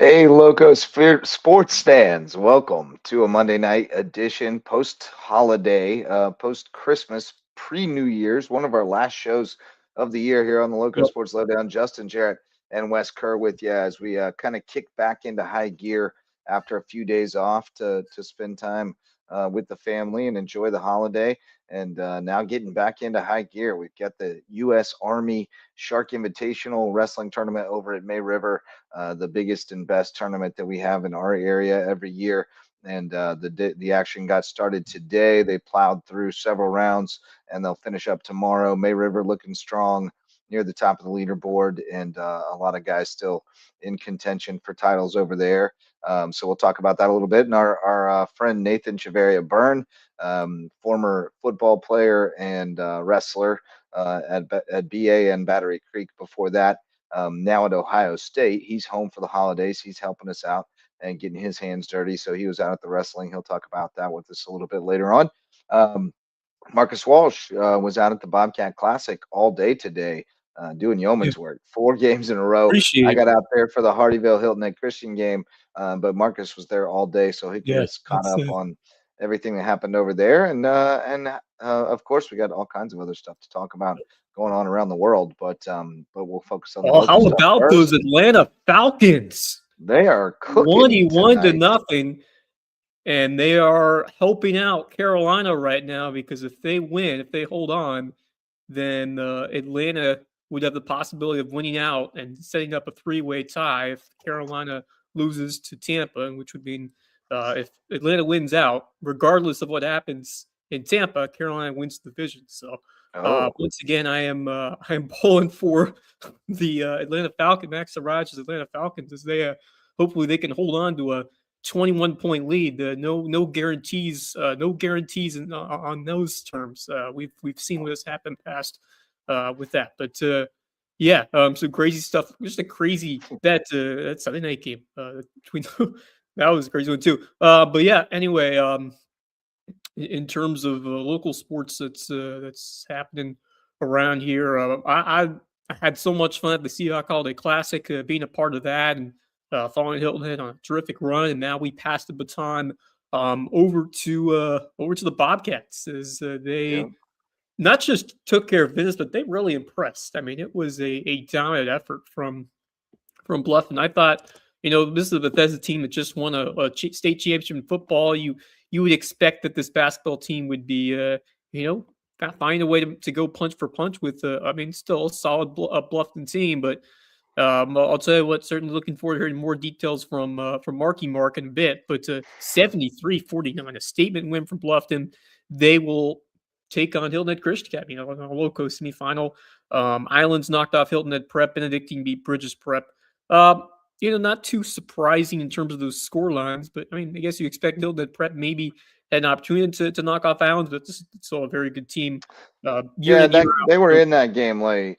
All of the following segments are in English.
Hey, Sports fans, welcome to a Monday night edition, post-holiday, post-Christmas, pre-New Year's, one of our last shows of the year here on the Loco Yep. Sports Lowdown. Justin Jarrett and Wes Kerr with you as we kind of kick back into high gear after a few days off to spend time with the family and enjoy the holiday. And now getting back into high gear, we've got the US Army Shark Invitational Wrestling Tournament over at May River, the biggest and best tournament that we have in our area every year. And the action got started today. They plowed through several rounds, and they'll finish up tomorrow. May River looking strong near the top of the leaderboard, and a lot of guys still in contention for titles over there. So we'll talk about that a little bit. And our friend Nathan Chavaria Byrne, former football player and wrestler at BA and Battery Creek before that. Now at Ohio State, he's home for the holidays. He's helping us out and getting his hands dirty. So he was out at the wrestling. He'll talk about that with us a little bit later on. Marcus Walsh was out at the Bobcat Classic all day today, doing yeoman's work. 4 games in a row. Appreciate I it. got out there for the Hardyville Hilton Head Christian game, but Marcus was there all day, so he get us caught up on everything that happened over there. And of course, we got all kinds of other stuff to talk about going on around the world, but we'll focus on the local how stuff about first. those Atlanta Falcons? They are cooking 21 to tonight. nothing, and they are helping out Carolina right now because if they win, if they hold on, then Atlanta would have the possibility of winning out and setting up a 3-way tie if Carolina loses to Tampa, which would mean if Atlanta wins out, regardless of what happens in Tampa, Carolina wins the division. So once again, I am pulling for the Atlanta Falcons, Max Sarage's Atlanta Falcons, as they hopefully they can hold on to a 21-point lead. No guarantees, on those terms. We've seen what has happened past with that, but some crazy stuff. Just a crazy that Sunday night game between that was a crazy one too. But yeah, anyway, in terms of local sports that's happening around here, I had so much fun at the Seahawk Holiday Classic, being a part of that and following Hilton Head on a terrific run. And now we pass the baton over to the Bobcats as they not just took care of business, but they really impressed. I mean, it was a dominant effort from Bluffton. I thought, this is a Bethesda team that just won a state championship in football. You would expect that this basketball team would be, find a way to go punch for punch with, still a solid Bluffton team. But I'll tell you what, certainly looking forward to hearing more details from Marky Mark in a bit. But 73-49, a statement win from Bluffton. They will take on Hilton Head Christian Academy, on a Lowco semifinal. Islands knocked off Hilton Head Prep. Benedictine beat Bridges Prep. Not too surprising in terms of those score lines, but I guess you expect Hilton Head Prep maybe had an opportunity to knock off Islands, but it's still a very good team. They were in that game late.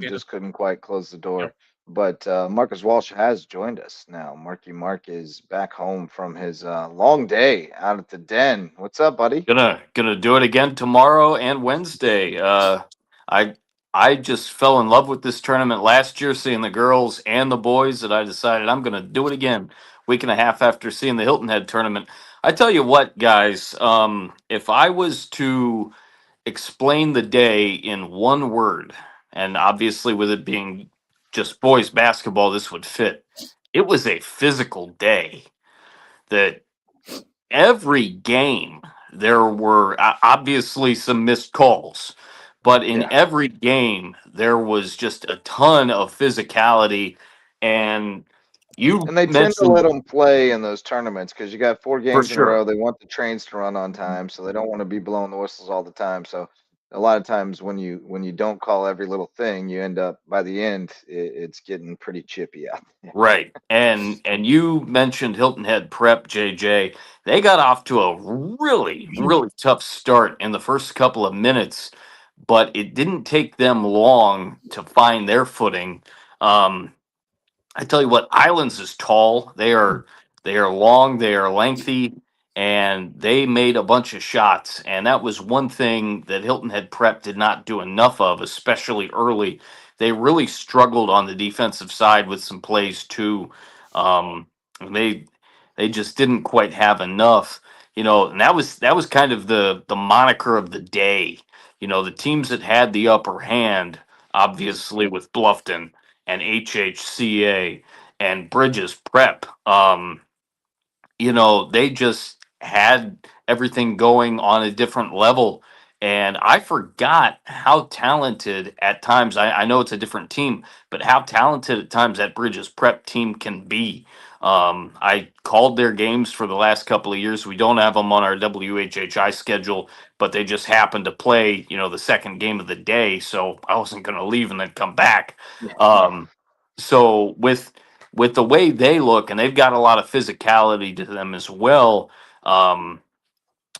Just couldn't quite close the door. Yeah. But Marcus Walsh has joined us now. Marky Mark is back home from his long day out at the den. What's up, buddy? Gonna do it again tomorrow and Wednesday. I just fell in love with this tournament last year, seeing the girls and the boys, that I decided I'm gonna do it again. Week and a half after seeing the Hilton Head tournament. I tell you what, guys, if I was to explain the day in one word, and obviously with it being just boys basketball, this would fit. It was a physical day. That every game there were obviously some missed calls, but in every game there was just a ton of physicality. And they tend to let them play in those tournaments because you got 4 games in a row. They want the trains to run on time, so they don't want to be blowing the whistles all the time. So a lot of times when you don't call every little thing, you end up by the end it's getting pretty chippy out there. Right. And you mentioned Hilton Head Prep, JJ. They got off to a really, really tough start in the first couple of minutes, but it didn't take them long to find their footing. I tell you what, Islands is tall. They are long, they are lengthy, and they made a bunch of shots. And that was one thing that Hilton Head Prep did not do enough of, especially early. They really struggled on the defensive side with some plays too. And they just didn't quite have enough, and that was kind of the moniker of the day. The teams that had the upper hand, obviously with Bluffton and HHCA and Bridges Prep. They just had everything going on a different level. And I forgot how talented at times, I know it's a different team, but how talented at times that Bridges Prep team can be. I called their games for the last couple of years. We don't have them on our WHHI schedule, but they just happened to play, the second game of the day. So I wasn't going to leave and then come back. Um, so with the way they look, and they've got a lot of physicality to them as well. Um,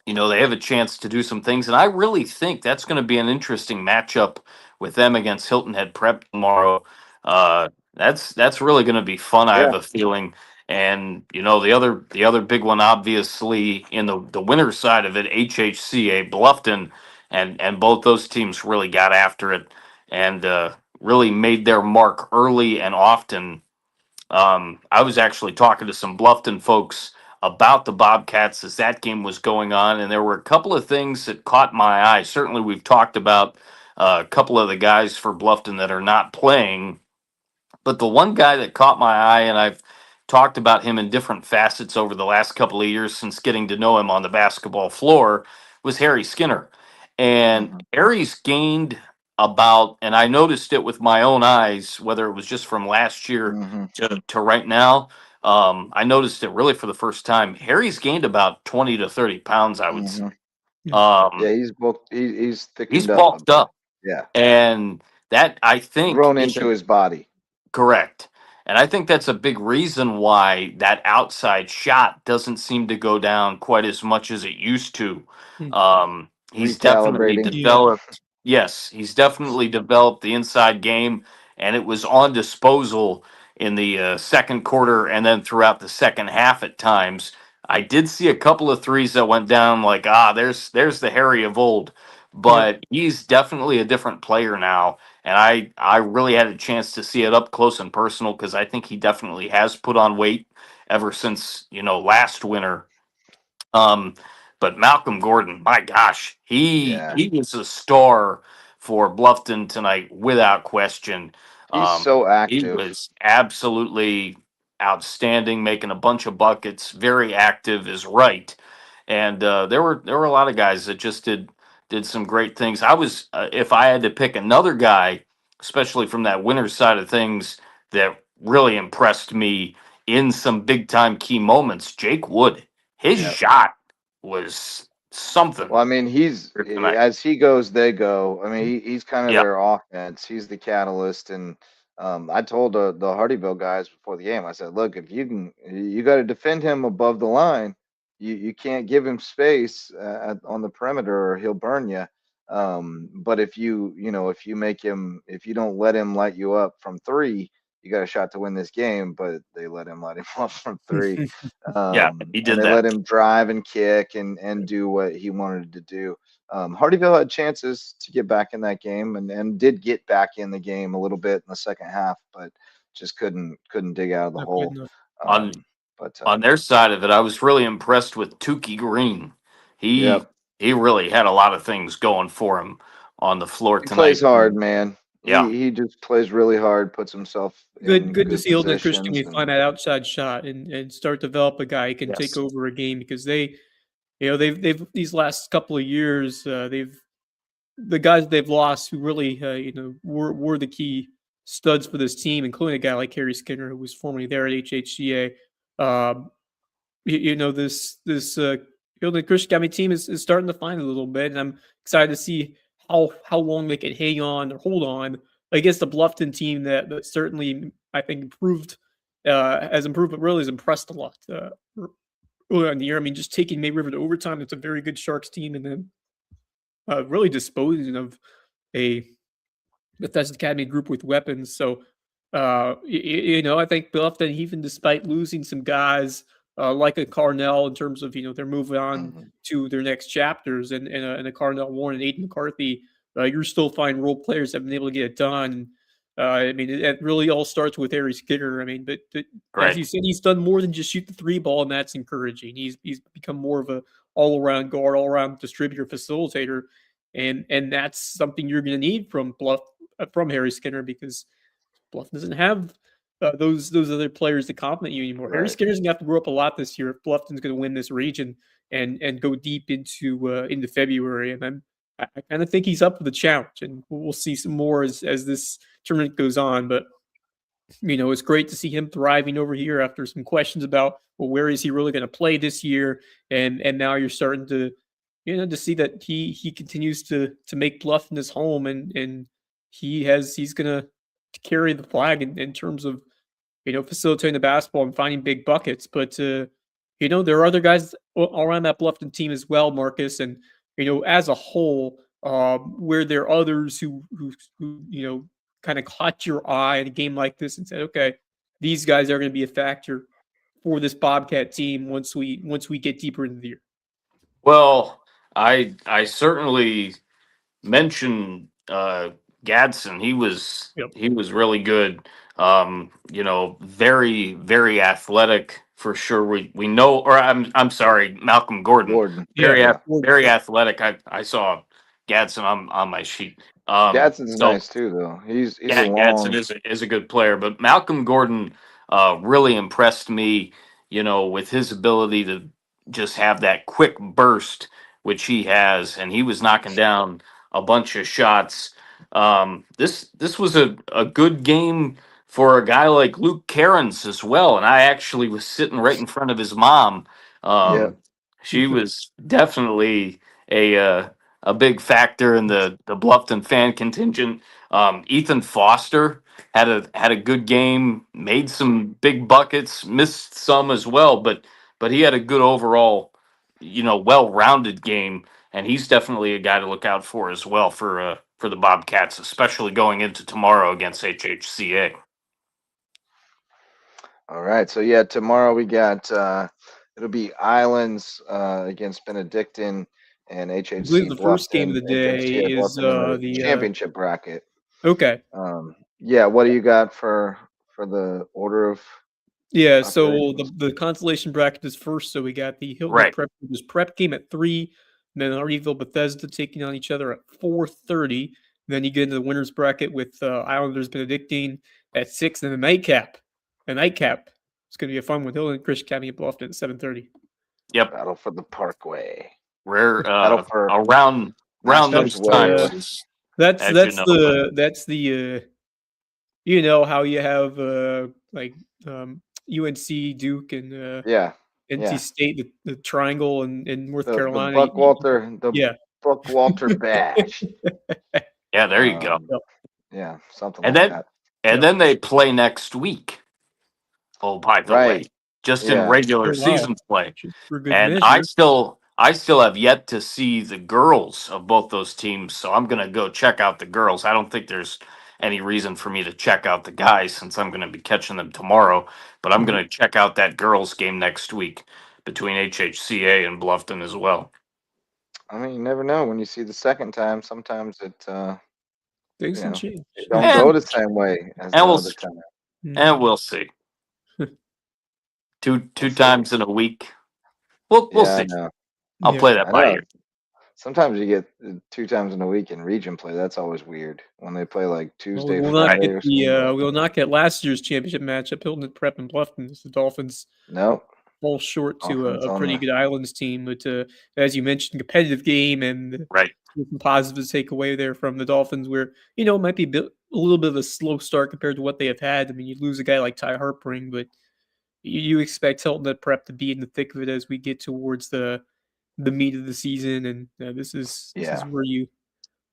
they have a chance to do some things, and I really think that's going to be an interesting matchup with them against Hilton Head Prep tomorrow. That's really going to be fun. I Yeah. have a feeling, and the other big one, obviously, in the winner's side of it, HHCA Bluffton, and both those teams really got after it and really made their mark early and often. I was actually talking to some Bluffton folks about the Bobcats as that game was going on, and there were a couple of things that caught my eye. Certainly, we've talked about a couple of the guys for Bluffton that are not playing, but the one guy that caught my eye, and I've talked about him in different facets over the last couple of years since getting to know him on the basketball floor, was Harry Skinner. And Mhm. Harry's gained about, and I noticed it with my own eyes, whether it was just from last year Mhm. to right now. I noticed it really for the first time. Harry's gained about 20 to 30 pounds, I would say. Mhm. Yeah. Yeah, Um, he's bulked. He's he's thickened up a bulked bit. up. Yeah, And that, I think, grown is into his body. correct. And I think that's a big reason why that outside shot doesn't seem to go down quite as much as it used to. Hmm. He's definitely Recalibrating. Yeah. developed. Yes, he's definitely developed the inside game, and it was on disposal in the second quarter and then throughout the second half at times. I did see a couple of threes that went down like, there's the Harry of old, Yep. but he's definitely a different player now, and I really had a chance to see it up close and personal because I think he definitely has put on weight ever since last winter. Um, but Malcolm Gordon, my gosh, he Yeah, he was a star for Bluffton tonight without question. he's Um, so he active. was absolutely outstanding, making a bunch of buckets, very active is right. And there were a lot of guys that just did some great things. I was if I had to pick another guy, especially from that winner's side of things, that really impressed me in some big time key moments, Jake Wood. His Yeah. shot was something Well, I mean, here tonight. as he goes, they go. I mean, he's kind of Yeah. their offense. He's the catalyst. And I told the Hardyville guys before the game, I said, look, if you got to defend him above the line. You can't give him space on the perimeter, or he'll burn you. But if you make him, if you don't let him light you up from three, you got a shot to win this game. But they let him light him up from three. Yeah, he And did they let that. him drive and kick and do what he wanted to do. Hardyville had chances to get back in that game and did get back in the game a little bit in the second half, but just couldn't dig out of the Not good hole. enough. On But on their side of it, I was really impressed with Tukey Green. He Yep, he really had a lot of things going for him on the floor he plays tonight. hard, man. Yeah. He just plays really hard, puts himself Good, in good to good see Hilton and Christian positions, may find and that outside shot and start develop a guy who can take Yes. over a game because they've these last couple of years the guys they've lost who really were the key studs for this team, including a guy like Harry Skinner who was formerly there at HHCA. Um, this Hilton Christian Academy team is starting to find a little bit, and I'm excited to see how long they can hang on or hold on against the Bluffton team that certainly I think has improved, but really has impressed a lot earlier in the year. I mean, just taking May River to overtime, it's a very good Sharks team, and then really disposing of a Bethesda Academy group with weapons. So, I think Bluffton, even despite losing some guys like a Carnell in terms of they're moving on mhm. to their next chapters, and a Carnell Warren and Aiden McCarthy, you're still finding role players that have been able to get it done. I mean, it really all starts with Harry Skinner. I mean, but as Right. you said, he's done more than just shoot the three ball, and that's encouraging. He's become more of a all around guard, all around distributor, facilitator, and that's something you're going to need from from Harry Skinner, because Bluff doesn't have those other players to complement you anymore. Harry Right. Skinner's gonna have to grow up a lot this year if Bluffton's going to win this region and go deep into February. And I kind of think he's up for the challenge, and we'll see some more as this tournament goes on. But it's great to see him thriving over here after some questions about, well, where is he really going to play this year? And now you're starting to to see that he continues to make Bluffton his home, and he's going to carry the flag in terms of facilitating the basketball and finding big buckets. But there are other guys all around that Bluffton team as well, Marcus, and as a whole, where there are others who kind of caught your eye in a game like this and said, okay, these guys are going to be a factor for this Bobcat team once we get deeper into the year. Well, I certainly mentioned Gadsden. He was Yep. he was really good. Very very athletic for sure. We know, or I'm sorry, Malcolm Gordon. Gordon. Very Yeah. very athletic. I saw Gadsden on my sheet. Gadsden's So nice too, though. He's a yeah, Gadsden long. is a good player, but Malcolm Gordon really impressed me. With his ability to just have that quick burst, which he has, and he was knocking down a bunch of shots. This was a good game for a guy like Luke Cairns as well, and I actually was sitting right in front of his mom. Yeah. She was definitely a big factor in the Bluffton fan contingent. Ethan Foster had a good game, made some big buckets, missed some as well, but he had a good overall, well-rounded game, and he's definitely a guy to look out for as well for the Bobcats, especially going into tomorrow against HHCA. All right. So yeah, tomorrow we got it'll be Islands against Benedictine and I HHC believe the first game of Bluffton the against day is Bluffton in the the championship bracket. okay. Yeah, what do you got for the order of Yeah, so operations? the consolation bracket is first. So we got the Hilton Right. Prep game at 3, and then Hardyville Bethesda taking on each other at 4:30. Then you get into the winners bracket with Islanders Benedictine at 6, and the nightcap. The nightcap. It's going to be a fun one. Hilton Christian Academy at Bluffton at 7:30. Yep. Battle for the Parkway. We're Battle for around Masters those Way. times. That's As that's you know. the how you have UNC, Duke, and Yeah. NC Yeah. State, the triangle in North The Carolina. Buckwalter Yeah. Bash. Yeah, there you go. Yeah, something And like then that. and then they play next week. Oh, by the way, Right. just Yeah. in regular Oh, wow. season play. For good And measure. I still have yet to see the girls of both those teams, so I'm gonna go check out the girls. I don't think there's any reason for me to check out the guys since I'm gonna be catching them tomorrow. But I'm gonna check out that girls game next week between HHCA and Bluffton as well. I mean, you never know when you see the second time. Sometimes it Things can it change. don't And- go the same way as the and we'll other time. And we'll see. Two We'll see. times in a week. We'll Yeah, see. I know. I'll play that I by know. ear. Sometimes you get 2 times in a week in region play. That's always weird when they play like Well, Tuesday, we will not Friday, get or something. we will not get last year's championship matchup. Hilton Prep and Bluffton. The Dolphins Nope. fall short to Dolphins a on pretty the- good Islands team, but as you mentioned, competitive game and Right. some positives to take away there from the Dolphins, where it might be a little bit of a slow start compared to what they have had. I mean, you lose a guy like Ty Harpering, but you expect Hilton Prep to be in the thick of it as we get towards the meat of the season, and this is where you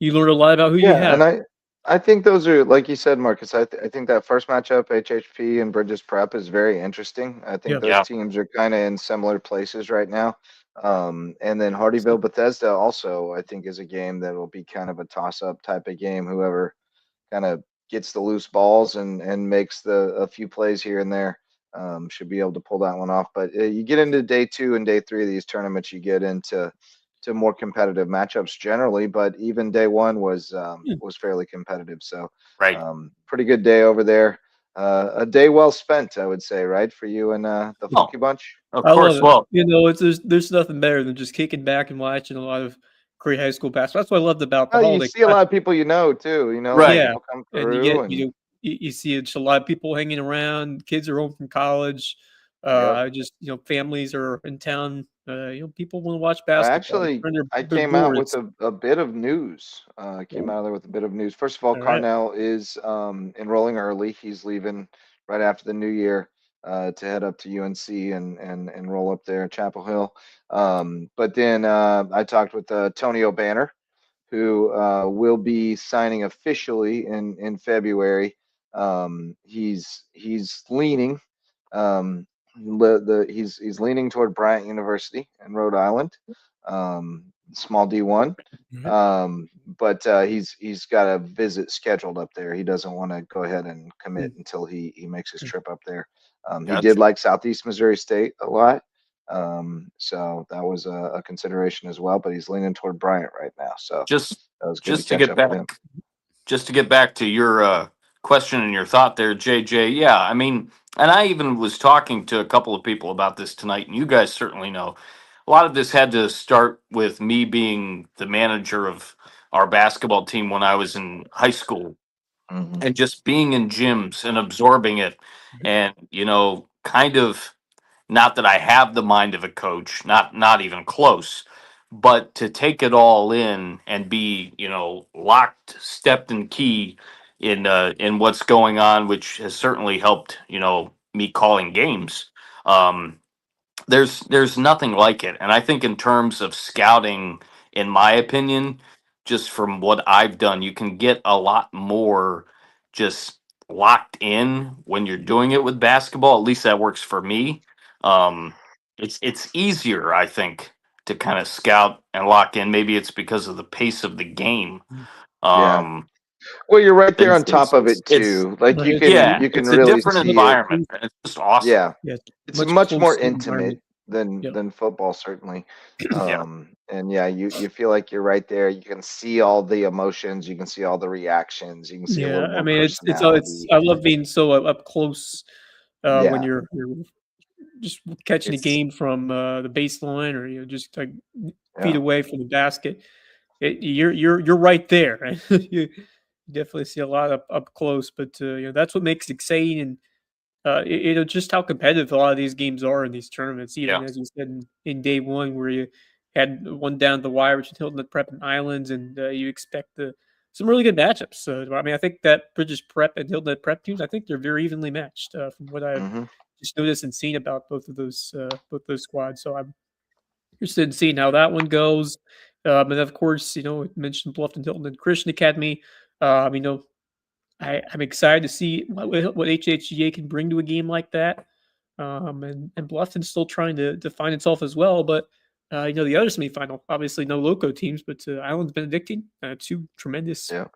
learn a lot about who you Yeah, have. and I think those are, like you said, Marcus. I think that first matchup, HHP and Bridges Prep, is very interesting. I think Yeah. those Yeah. teams are kind of in similar places right now. And then Hardyville Bethesda also, I think, is a game that will be kind of a toss-up type of game. Whoever kind of gets the loose balls and makes a few plays here and there should be able to pull that one off. But you get into day 2 and day 3 of these tournaments, you get into more competitive matchups generally, but even day one was Yeah. fairly competitive. So Right. pretty good day over there. A day well spent, I would say, right, for you and the Oh, Funky Bunch. of I love course. it. Well, It's there's nothing better than just kicking back and watching a lot of great high school basketball. That's what I loved about the Oh, you holiday see a class. lot of people too. A lot of right. Yeah, people come and you through, get and you see just a lot of people hanging around. Kids are home from college. yep. Just families are in town. People want to watch basketball. They turn I their came out with boards. a bit of news. I came Ooh, out of there with a bit of news. First of all, all right. Carnell is enrolling early. He's leaving right after the new year to head up to UNC and enroll up there in Chapel Hill. But then I talked with Tony O'Banner, who will be signing officially in February. He's leaning um, he's leaning toward Bryant University in Rhode Island, small D1. Mhm. But he's got a visit scheduled up there. He doesn't want to go ahead and commit until he makes his trip up there. He did Gotcha. like Southeast Missouri State a lot. So that was a consideration as well, but he's leaning toward Bryant right now. So Just that was good to just to catch get up with back him. just to get back to your question and your thought there, JJ. Yeah, I mean, and I even was talking to a couple of people about this tonight, and you guys certainly know a lot of this had to start with me being the manager of our basketball team when I was in high school, Hmm. and just being in gyms and absorbing it, and kind of, not that I have the mind of a coach, not even close, but to take it all in and be, locked, stepped and key in what's going on, which has certainly helped, me calling games. Um, there's nothing like it, and I think in terms of scouting, in my opinion, just from what I've done, you can get a lot more just locked in when you're doing it with basketball. At least that works for me. um it's easier, I think, to kind of scout and lock in. Maybe it's because of the pace of the game. Yeah. um Well, you're right there it's on top of it's it it's too. Like Right, yeah, you can it's a really different it's a see much it. environment, close, and it's just awesome. Yeah. yeah, It's much much more closer intimate environment. than Yep. football, certainly. Yeah. And yeah, you feel like you're right there. You can see all the emotions, you can see all the reactions, you can see a Yeah, little I more mean, it's personality. I love being so up close when Yeah. you're just catching a It's game from the baseline, or just like feet yeah. away from the basket. You're right there. And you definitely see a lot up close, but that's what makes it exciting, and just how competitive a lot of these games are in these tournaments. Even Yeah. as you said in day one, where you had one down the wire between Hilton Prep and Islands, and you expect some really good matchups. I mean, I think that British Prep and Hilton Prep teams, I think they're very evenly matched from what I've Hmm. just noticed and seen about both those squads. So I'm interested in seeing how that one goes. And of course, I mentioned Bluffton Hilton and Christian Academy. You know, I'm excited to see what HHGA can bring to a game like that. And Bluffton's still trying to find itself as well. But the other semifinal, obviously no loco teams, but Islands Benedictine, two tremendous Yeah.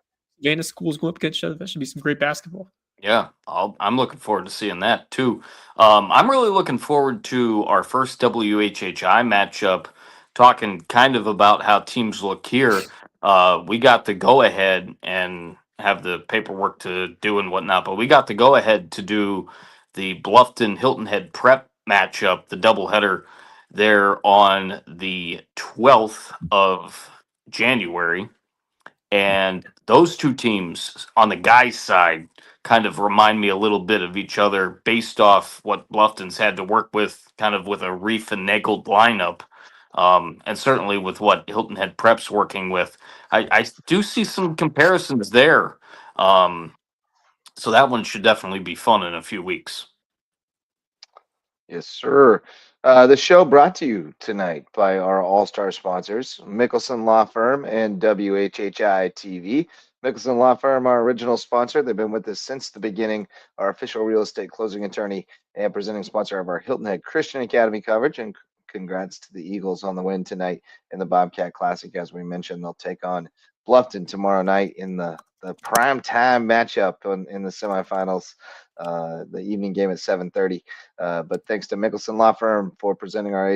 Vanna schools going up against each other. That should be some great basketball. Yeah, I'm looking forward to seeing that too. I'm really looking forward to our first WHHI matchup, talking kind of about how teams look here. We got the go ahead and have the paperwork to do and whatnot, but we got the go ahead to do the Bluffton Hilton Head prep matchup, the doubleheader there on the 12th of January. And those two teams on the guys' side kind of remind me a little bit of each other based off what Bluffton's had to work with, kind of with a refinagled lineup. And certainly with what Hilton Head Prep's working with. I do see some comparisons there. Um, so that one should definitely be fun in a few weeks. Yes, sir. The show brought to you tonight by our all-star sponsors, Mickelson Law Firm and WHHI TV. Mickelson Law Firm, our original sponsor. They've been with us since the beginning, our official real estate closing attorney and presenting sponsor of our Hilton Head Christian Academy coverage. And congrats to the Eagles on the win tonight in the Bobcat Classic. As we mentioned, they'll take on Bluffton tomorrow night in the prime time matchup in the semifinals, the evening game at 7:30. But thanks to Mickelson Law Firm for presenting our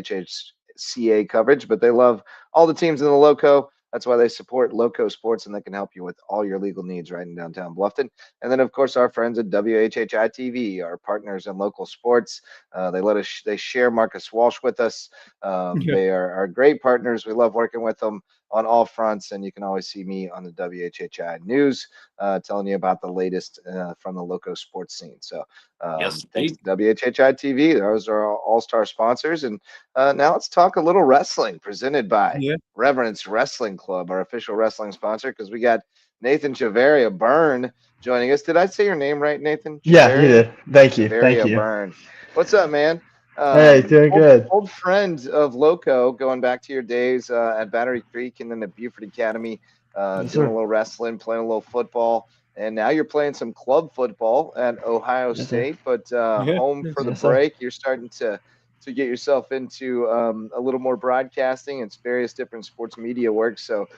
CA coverage, but they love all the teams in the Loco. That's why they support LowcoSports, and they can help you with all your legal needs right in downtown Bluffton. And then, of course, our friends at WHHI TV, our partners in local sports. They share Marcus Walsh with us. Yeah. They are great partners. We love working with them on all fronts, and you can always see me on the WHHI news telling you about the latest from the Loco sports scene. So Yes, thanks indeed. to WHHI TV. Those are all-star sponsors. And now let's talk a little wrestling presented by Yeah. Reverence Wrestling Club, our official wrestling sponsor, because we got Nathan Chavaria Byrne joining us. Did I say your name right, Nathan? Yeah, you Chavaria? did. Thank you. Thank Chavaria you. Byrne. What's up, man? Hey, doing good. Old friend of Loco, going back to your days at Battery Creek and then at Buford Academy, Yes, doing sir. a little wrestling, playing a little football, and now you're playing some club football at Ohio Yes, sir. State. But Yeah. home for the Yes, sir. break, you're starting to get yourself into a little more broadcasting and various different sports media work. So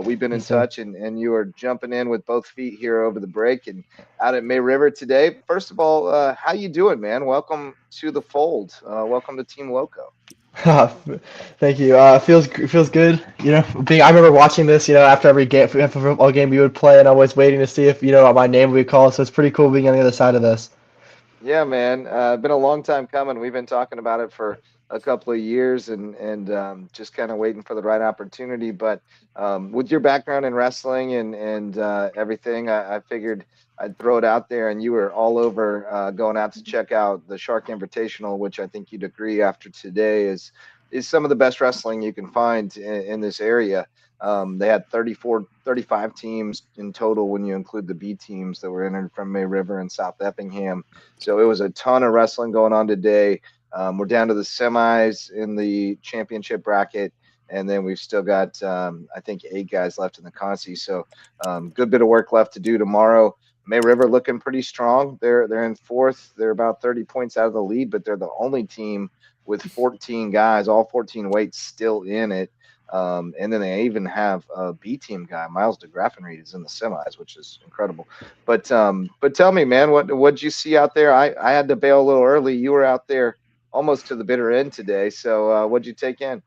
we've been in Yes, sir. touch, and you are jumping in with both feet here over the break and out at May River today. First of all, how you doing, man? Welcome to the fold. Welcome to Team Loco. Thank you. Feels good. I remember watching this. After every game, after football game we would play, and I was waiting to see if my name would be called. So it's pretty cool being on the other side of this. Yeah, man. Been a long time coming. We've been talking about it for a couple of years, and just kind of waiting for the right opportunity. But with your background in wrestling and everything, I figured I'd throw it out there. And you were all over going out to check out the Shark Invitational, which I think you'd agree after today is some of the best wrestling you can find in this area. They had 35 teams in total when you include the B teams that were entered from May River and South Effingham. So it was a ton of wrestling going on today. We're down to the semis in the championship bracket, and then we've still got I think 8 guys left in the consi. So good bit of work left to do tomorrow. May River looking pretty strong. They're in fourth. They're about 30 points out of the lead, but they're the only team with 14 guys, all 14 weights still in it. And then they even have a B team guy, Miles DeGraffenreid, is in the semis, which is incredible. But tell me, man, what'd you see out there? I had to bail a little early. You were out there almost to the bitter end today. So what'd you take in?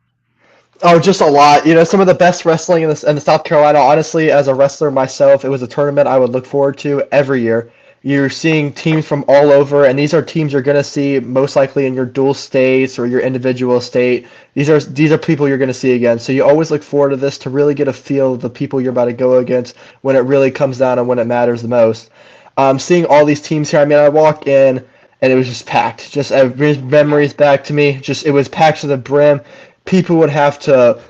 Oh, just a lot. Some of the best wrestling in the South Carolina. Honestly, as a wrestler myself, it was a tournament I would look forward to every year. You're seeing teams from all over, and these are teams you're going to see most likely in your dual states or your individual state. These are people you're going to see again. So you always look forward to this to really get a feel of the people you're about to go against when it really comes down and when it matters the most. Seeing all these teams here, I mean, I walk in and it was just packed. Just brings memories back to me. Just it was packed to the brim. People would have to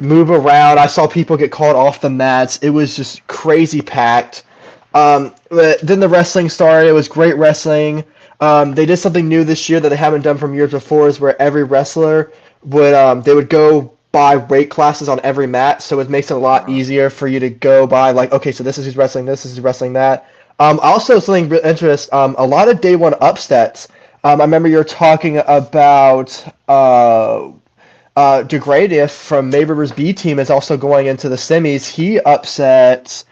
move around. I saw people get called off the mats. It was just crazy packed. But then the wrestling started. It was great wrestling. They did something new this year that they haven't done from years before, is where every wrestler would go by weight classes on every mat, so it makes it a lot easier for you to go by okay, so this is who's wrestling this is who's wrestling that. Also something interesting, a lot of day one upsets. I remember you're talking about DeGradiff from May River's B team is also going into the semis. He upset.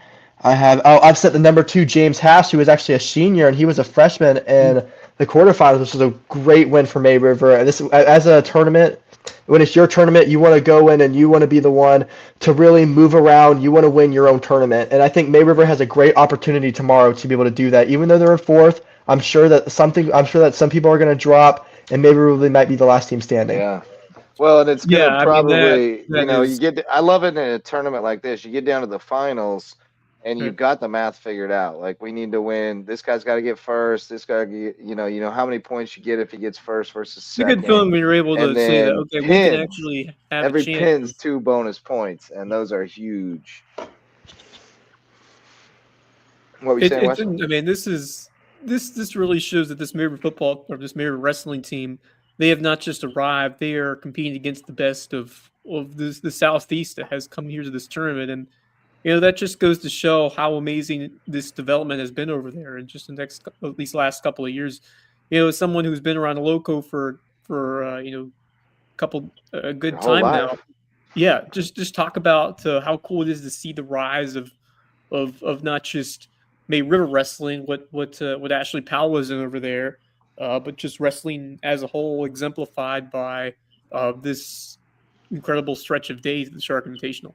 Upset the number 2 James Hass, who was actually a senior, and he was a freshman in the quarterfinals, which was a great win for May River. And this, as a tournament, when it's your tournament, you want to go in and you want to be the one to really move around. You want to win your own tournament, and I think May River has a great opportunity tomorrow to be able to do that. Even though they're in fourth, I'm sure that some people are going to drop, and May River really might be the last team standing. Yeah. Well, and it's Yeah, gonna I mean probably, that is I love it in a tournament like this. You get down to the finals, and you've got the math figured out. Like, we need to win. This guy's got to get first. This guy, how many points you get if he gets first versus it's a good second, feeling when you're able and to say that, then okay, we can pins. actually have a Every chance pin's of 2 bonus points, and those are huge. What were you saying, it's Wes? I mean, this really shows that this Mirror football or this Mirror wrestling team, they have not just arrived, they are competing against the best of the Southeast that has come here to this tournament. And that just goes to show how amazing this development has been over there in just at least last couple of years. As someone who's been around Loco for a Your good whole time now. life. Yeah, just talk about how cool it is to see the rise of not just May River wrestling, what Ashley Powell was in over there, but just wrestling as a whole, exemplified by this incredible stretch of days at the Shark Invitational.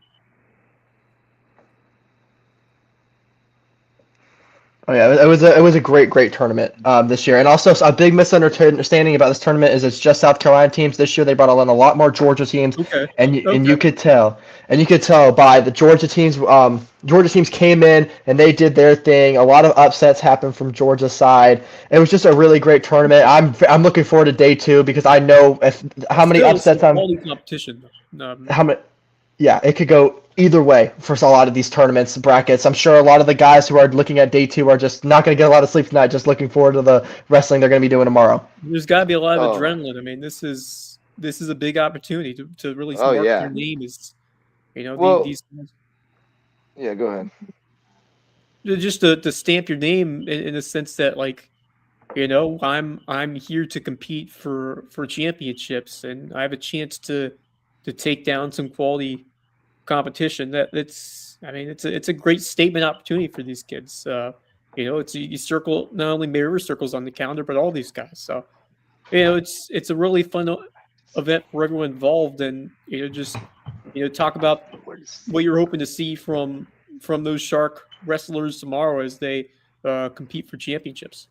Oh yeah, it was a great tournament this year, and also a big misunderstanding about this tournament is it's just South Carolina teams. This year they brought in a lot more Georgia teams, Okay. and you could tell by the Georgia teams. Georgia teams came in and they did their thing. A lot of upsets happened from Georgia's side. It was just a really great tournament. I'm looking forward to day 2 because I know how many upsets quality competition. how many. Yeah, it could go either way for a lot of these tournaments brackets. I'm sure a lot of the guys who are looking at day 2 are just not going to get a lot of sleep tonight, just looking forward to the wrestling they're going to be doing tomorrow. There's got to be a lot of Oh. adrenaline. I mean, this is a big opportunity to really Oh, mark yeah. their name as, Well, these Yeah, go ahead. just to stamp your name in the sense that, like, I'm here to compete for championships, and I have a chance to take down some quality competition. It's a great statement opportunity for these kids. You circle not only Mary River circles on the calendar, but all these guys. So it's a really fun event for everyone involved, and talk about what you're hoping to see from those Shark wrestlers tomorrow as they compete for championships.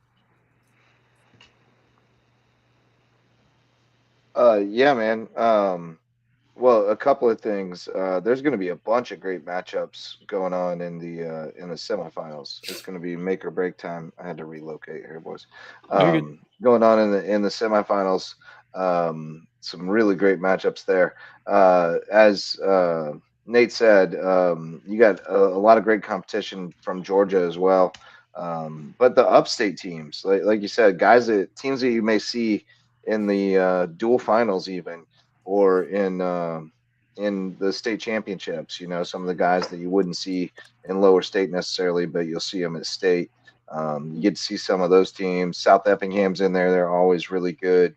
Yeah, man. Well, a couple of things. There's going to be a bunch of great matchups going on in the semifinals. It's going to be make or break time. I had to relocate here, boys. Going on in the semifinals. Some really great matchups there. As Nate said, you got a lot of great competition from Georgia as well. But the upstate teams, like you said, teams that you may see in the dual finals even, or in the state championships, some of the guys that you wouldn't see in lower state necessarily, but you'll see them at state. You get to see some of those teams. South Effingham's in there. They're always really good.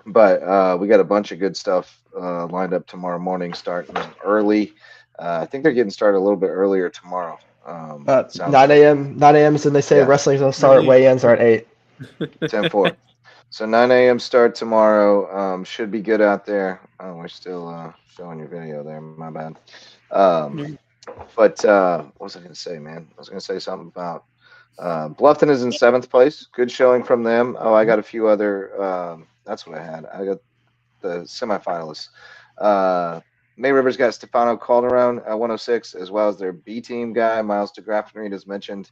But we got a bunch of good stuff lined up tomorrow morning, starting early. I think they're getting started a little bit earlier tomorrow. 9 a.m. 9 a.m. is when they say Yeah. wrestling's going to start. Weigh-ins are at 8. 10-4. So 9 a.m. start tomorrow. Should be good out there. Oh, we're still showing your video there. My bad. But what was I going to say, man? I was going to say something about Bluffton is in 7th place. Good showing from them. Oh, I got a few other. That's what I had. I got the semifinalists. May River's got Stefano Calderon at 106, as well as their B team guy, Miles DeGraff Reed, as mentioned.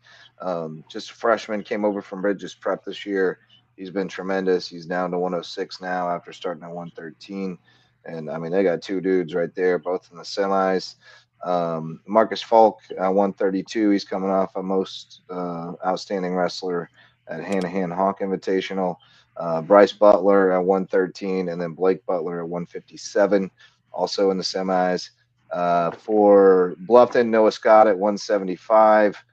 Just a freshman, came over from Bridges Prep this year. He's been tremendous. He's down to 106 now after starting at 113. And I mean, they got 2 dudes right there, both in the semis. Marcus Falk at 132. He's coming off a most outstanding wrestler at Hanahan Hawk Invitational. Bryce Butler at 113, and then Blake Butler at 157, also in the semis. For Bluffton, Noah Scott at 175.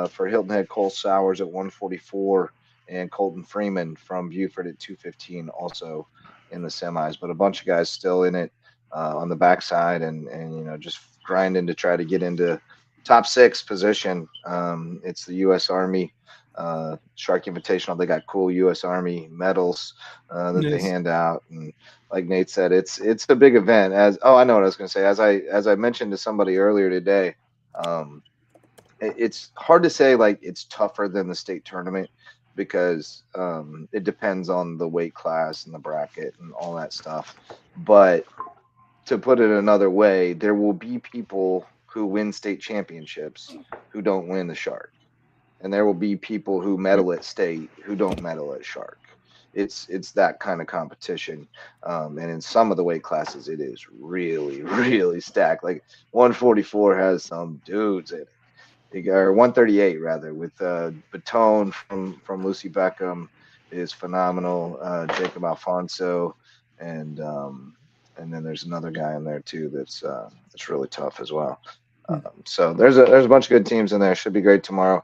For Hilton Head, Cole Sowers at 144. And Colton Freeman from Buford at 215, also in the semis. But a bunch of guys still in it on the backside, and just grinding to try to get into top 6 position. It's the US Army Shark Invitational. They got cool US Army medals that they hand out, and like Nate said, it's a big event. I know what I was going to say. As I mentioned to somebody earlier today, it's hard to say like it's tougher than the state tournament, because it depends on the weight class and the bracket and all that stuff. But to put it another way, there will be people who win state championships who don't win the Shark. And there will be people who medal at state who don't medal at Shark. It's that kind of competition. And in some of the weight classes, it is really, really stacked. Like 144 has some dudes in it. Or 138 rather, with Batone from Lucy Beckham is phenomenal. Jacob Alfonso, and then there's another guy in there too that's really tough as well. So there's a bunch of good teams in there. Should be great tomorrow.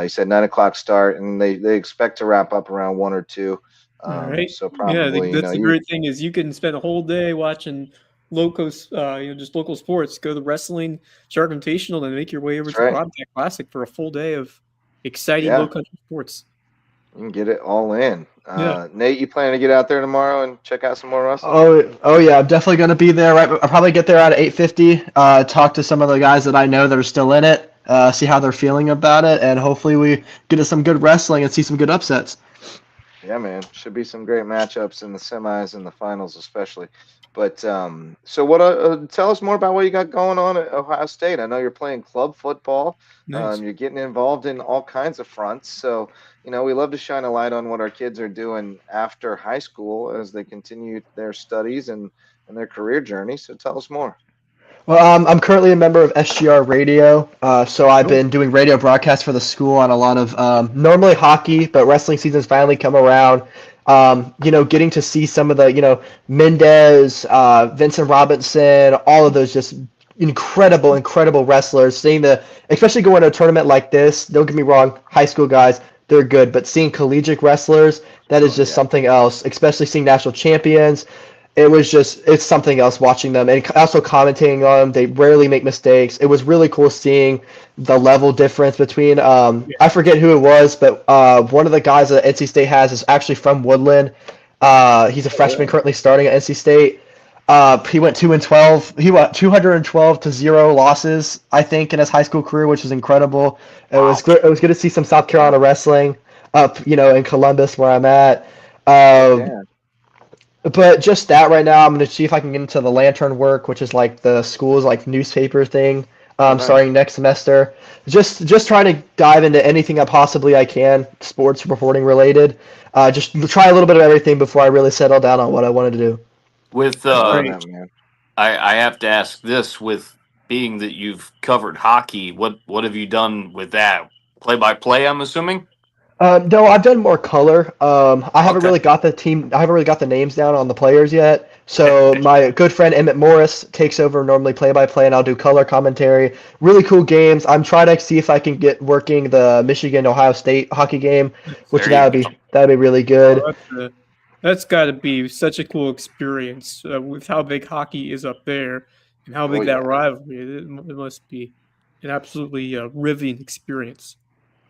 He said 9 o'clock start, and they expect to wrap up around 1 or 2. All right. So probably, I think that's the great thing is you can spend a whole day watching just local sports. Go to the wrestling Shark Invitational, and make your way over to the Bobcat Classic for a full day of exciting low country sports. You can get it all in. Yeah. Nate, you planning to get out there tomorrow and check out some more wrestling? Oh yeah, I'm definitely gonna be there. Right, I'll probably get there at 8:50. Talk to some of the guys that I know that are still in it. See how they're feeling about it, and hopefully we get to some good wrestling and see some good upsets. Yeah, man, should be some great matchups in the semis and the finals, especially. But so what? Tell us more about what you got going on at Ohio State. I know you're playing club football. Nice. You're getting involved in all kinds of fronts. So we love to shine a light on what our kids are doing after high school as they continue their studies and their career journey. So tell us more. Well, I'm currently a member of SGR Radio, so I've Cool. been doing radio broadcasts for the school on a lot of normally hockey, but wrestling season's finally come around. Getting to see some of the, Mendez, Vincent Robinson, all of those just incredible wrestlers. Especially going to a tournament like this, don't get me wrong, high school guys, they're good, but seeing collegiate wrestlers, that is Oh just yeah. something else, especially seeing national champions. It's something else watching them and also commentating on them. They rarely make mistakes. It was really cool seeing the level difference between I forget who it was, but one of the guys that NC State has is actually from Woodland. He's a freshman currently starting at NC State. He went 2-12. He went 212 to 0 losses, I think, in his high school career, which is incredible. It was good. It was good to see some South Carolina wrestling up, in Columbus where I'm at. Heck Um, yeah. but just that right now, I'm gonna see if I can get into the lantern work, which is like the school's like newspaper thing, Oh, nice. starting next semester. Just trying to dive into anything I possibly I can, sports reporting related. Just try a little bit of everything before I really settle down on what I wanted to do. With I love Great. that, man. I have to ask this: with being that you've covered hockey, what have you done with that? Play by play, I'm assuming. No, I've done more color. I haven't Okay. really got the team. I haven't really got the names down on the players yet. So my good friend Emmett Morris takes over normally play by play, and I'll do color commentary. Really cool games. I'm trying to see if I can get working the Michigan Ohio State hockey game, which There you go. that'd be really good. Oh, that's got to be such a cool experience with how big hockey is up there and how Oh big yeah. that rivalry is. It must be an absolutely riveting experience.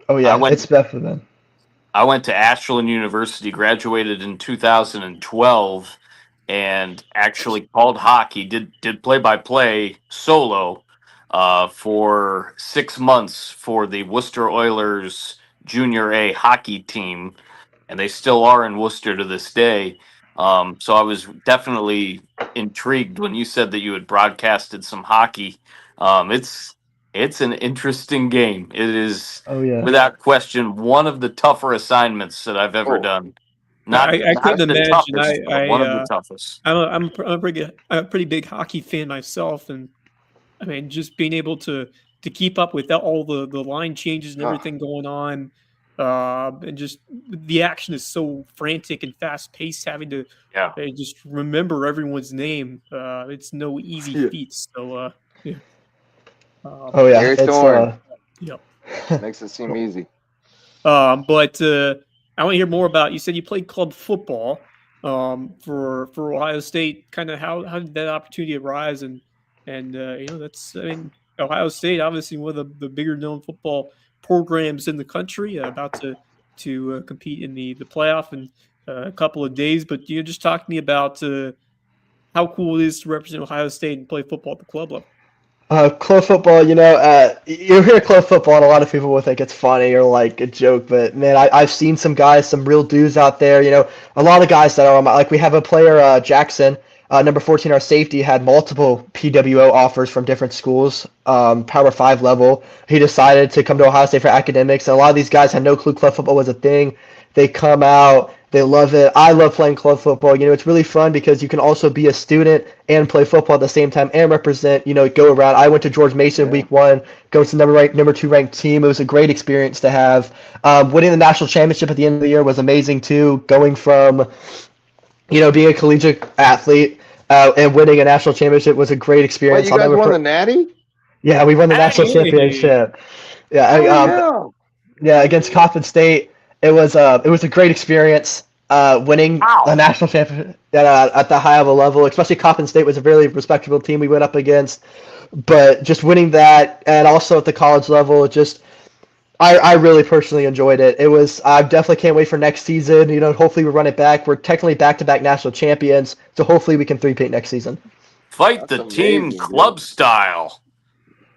Oh I yeah, went it's definitely been. I went to Ashland University, graduated in 2012, and actually called hockey. Did play by play solo for 6 months for the Worcester Oilers Junior A hockey team, and they still are in Worcester to this day. So I was definitely intrigued when you said that you had broadcasted some hockey. It's an interesting game. It is Oh yeah. without question one of the tougher assignments that I've ever Oh, done. Not I not couldn't the imagine. toughest, but one of the toughest. I'm a pretty big hockey fan myself, and I mean, just being able to keep up with all the line changes and huh. everything going on, and just the action is so frantic and fast paced. Having to Yeah. just remember everyone's name, it's no easy Yeah. feat. So, yeah, Oh yeah, Gary it's Thorne yeah. makes it seem easy. But I want to hear more about. You said you played club football for Ohio State. Kind of how did that opportunity arise? And that's I mean Ohio State obviously one of the bigger known football programs in the country, about to compete in the playoff in a couple of days. But just talk to me about how cool it is to represent Ohio State and play football at the club level. Club football, you hear club football and a lot of people will think it's funny or like a joke, but man, I've seen some guys, some real dudes out there, a lot of guys that are like we have a player, Jackson, number 14, our safety, had multiple PWO offers from different schools, Power 5 level. He decided to come to Ohio State for academics, and a lot of these guys had no clue club football was a thing. They come out, they love it. I love playing club football. It's really fun because you can also be a student and play football at the same time and represent, go around. I went to George Mason Yeah. week 1, going to the number 2 ranked team. It was a great experience to have. Winning the national championship at the end of the year was amazing too. Going from, being a collegiate athlete and winning a national championship was a great What, experience. you guys won the Natty? Yeah, we won the national Hey! championship. Yeah, Oh yeah, against Coppin State. It was a great experience winning a national championship at the high of a level. Especially Coppin State was a very respectable team we went up against, but just winning that and also at the college level, I really personally enjoyed it. I definitely can't wait for next season. Hopefully we run it back. We're technically back-to-back national champions, so hopefully we can three-peat next season. Fight That's the team amazing, club dude. style.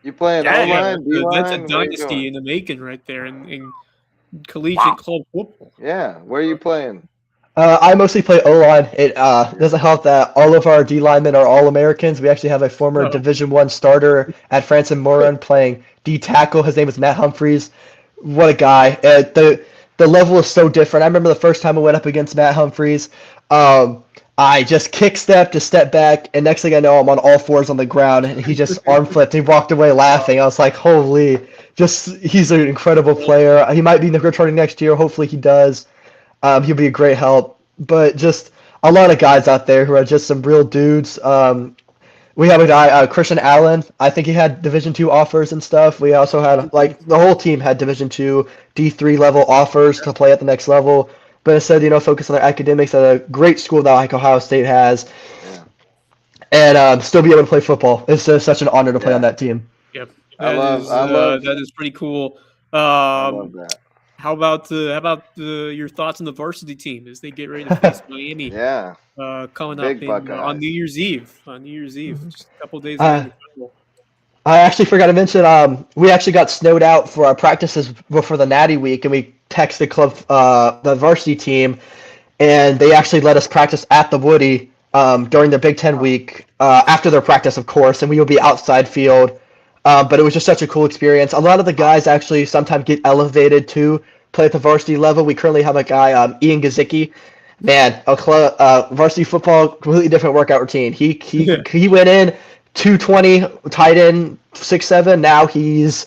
You playing O Dang. line, D That's a line? Where you dynasty going? in the making right there in collegiate Wow. club football. Yeah, where are you playing? I mostly play O-line. It You're- doesn't help that all of our D linemen are All-Americans. We actually have a former Oh. Division I starter at Francis Moran playing D tackle. His name is Matt Humphreys. What a guy! The level is so different. I remember the first time I went up against Matt Humphreys. I just kick stepped to step back, and next thing I know, I'm on all fours on the ground, and he just arm flipped. He walked away laughing. I was like, "Holy!" He's an incredible player. He might be returning next year. Hopefully, he does. He'll be a great help. But just a lot of guys out there who are just some real dudes. We have a guy, Christian Allen. I think he had Division II offers and stuff. We also had the whole team had Division II, D3 level offers to play at the next level. But instead, focus on their academics at a great school that like Ohio State has, Yeah, and still be able to play football. It's just such an honor to play on yeah. that team. Yep. I love That is pretty cool. I love that. How about your thoughts on the varsity team as they get ready to face Miami Yeah, coming up big Buckeyes. on New Year's Eve? On New Year's Eve, just a couple days Uh, away. I actually forgot to mention, we actually got snowed out for our practices before the Natty week, and we texted the varsity team, and they actually let us practice at the Woody during the Big Ten week after their practice, of course, and we would be outside field. But it was just such a cool experience. A lot of the guys actually sometimes get elevated to play at the varsity level. We currently have a guy, Ian Gazicki. Man, varsity football, completely different workout routine. He went in 220, tight end 6'7". Now he's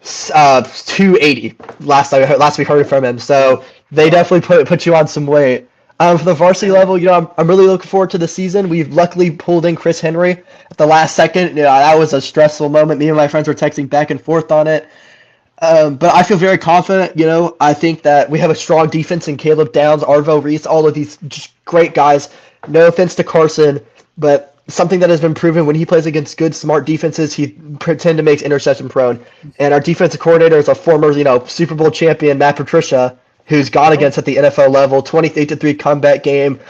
280. Last we heard from him. So they definitely put you on some weight. For the varsity level, I'm really looking forward to the season. We've luckily pulled in Chris Henry at the last second. That was a stressful moment. Me and my friends were texting back and forth on it. But I feel very confident. I think that we have a strong defense in Caleb Downs, Arvo Reese, all of these just great guys. No offense to Carson, but something that has been proven when he plays against good, smart defenses, he tend to make interception prone. And our defensive coordinator is a former, Super Bowl champion, Matt Patricia, who's gone against at the NFL level, 28-3 comeback game.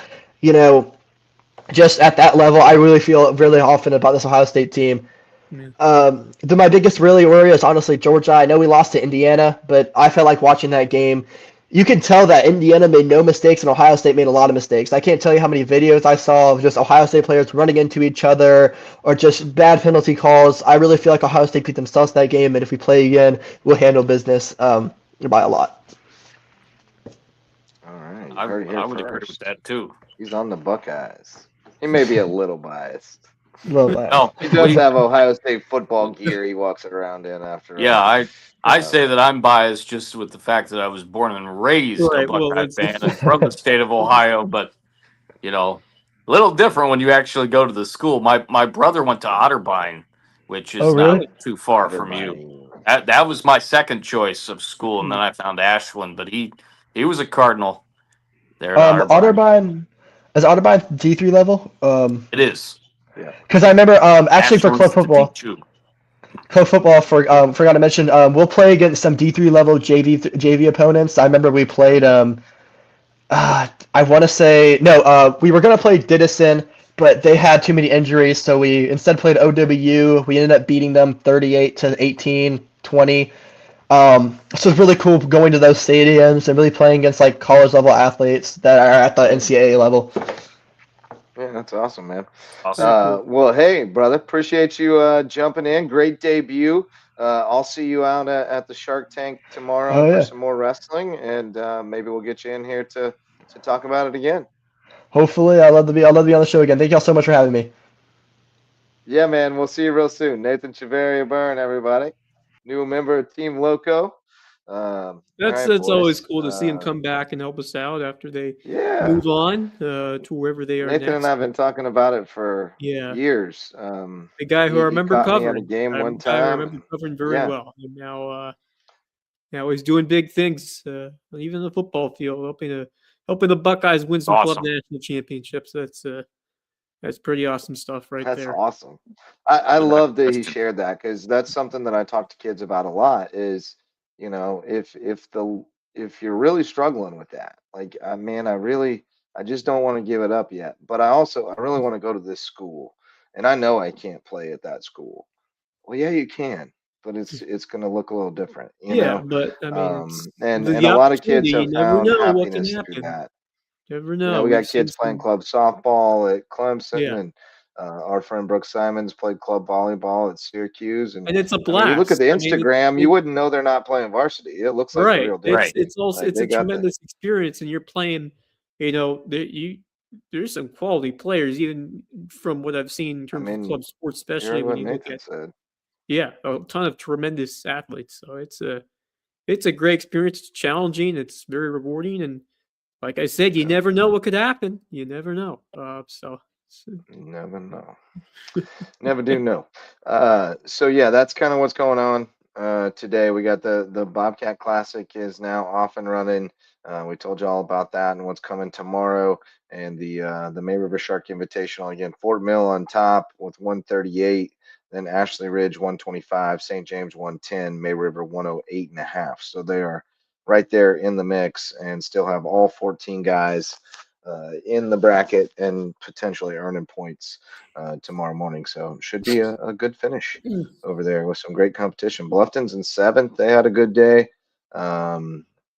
Just at that level, I really feel really confident about this Ohio State team. My biggest really worry is honestly Georgia. I know we lost to Indiana, but I felt like watching that game. You can tell that Indiana made no mistakes and Ohio State made a lot of mistakes. I can't tell you how many videos I saw of just Ohio State players running into each other or just bad penalty calls. I really feel like Ohio State beat themselves that game, and if we play again, we'll handle business by a lot. All right. I Heard it here would agree with first. that too. He's on the Buckeyes. He may be a little biased. No, He does have Ohio State football gear he walks around in after. yeah, I say that I'm biased just with the fact that I was born and raised Right, a well, Buckeye that's- fan and from the state of Ohio, but a little different when you actually go to the school. My brother went to Otterbein, which is Oh, really? not too far from you. That was my second choice of school, and then I found Ashland, but he was a Cardinal there at Otterbein. Is Otterbein D3 level? It is. Yeah. Because I remember actually for Ashland's club the football, D2. forgot to mention, we'll play against some D3 level JV opponents. I remember we played I want to say no, we were gonna play Didison, but they had too many injuries, so we instead played OWU. We ended up beating them 38-18, 20. So it's really cool going to those stadiums and really playing against like college level athletes that are at the NCAA level. Yeah, that's awesome, man. Awesome. Well, hey, brother, appreciate you jumping in. Great debut. I'll see you out at the Shark Tank tomorrow Oh, for yeah. some more wrestling, and maybe we'll get you in here to talk about it again. Hopefully, I'd love to be on the show again. Thank y'all so much for having me. Yeah, man. We'll see you real soon. Nathan Chaveria Byrne, everybody. New member of Team Loco. That's all right, always boys. cool to see them come back and help us out after they Yeah. move on to wherever they are Nathan next. and I have been talking about it for Yeah. years. The guy who I remember caught me at a covering. game one I time. remember covering very Yeah. well. And now he's doing big things, even in the football field, helping the Buckeyes win some club Awesome. national championships. That's pretty awesome stuff right That's there. awesome. I love that he That's- shared that because that's something that I talk to kids about a lot is, You know, if you're really struggling with that, like, man, I just don't want to give it up yet. But I really want to go to this school, and I know I can't play at that school. Well, yeah, you can, but it's going to look a little different, you Yeah, know. but I mean, it's And the a lot of kids opportunity. You have never found know what can happiness through happen. that. Never You know, know. we We've got seen kids playing some. club softball at Clemson, Yeah, and our friend Brooke Simons played club volleyball at Syracuse. And and it's a I mean, you look at blast. the I mean, Instagram, you wouldn't know they're not playing varsity. It looks like the right. real deal. It's Right. it's also Like it's they a got the tremendous experience, and you're playing. There's some quality players, even from what I've seen in I terms of mean, club sports, you heard especially when what you look Nathan at said. a ton of tremendous athletes. So it's a great experience. It's challenging. It's very rewarding, and like I said, you Yeah, never know what could happen. You never know. you never know. Never do know. So yeah, that's kind of what's going on today. We got the Bobcat Classic is now off and running. We told you all about that and what's coming tomorrow, and the May River Shark Invitational again. Fort Mill on top with 138, then Ashley Ridge 125, St. James 110, May River 108 and a half. So they are right there in the mix and still have all 14 guys in the bracket and potentially earning points tomorrow morning. So should be a good finish over there with some great competition. Bluffton's in seventh. They had a good day.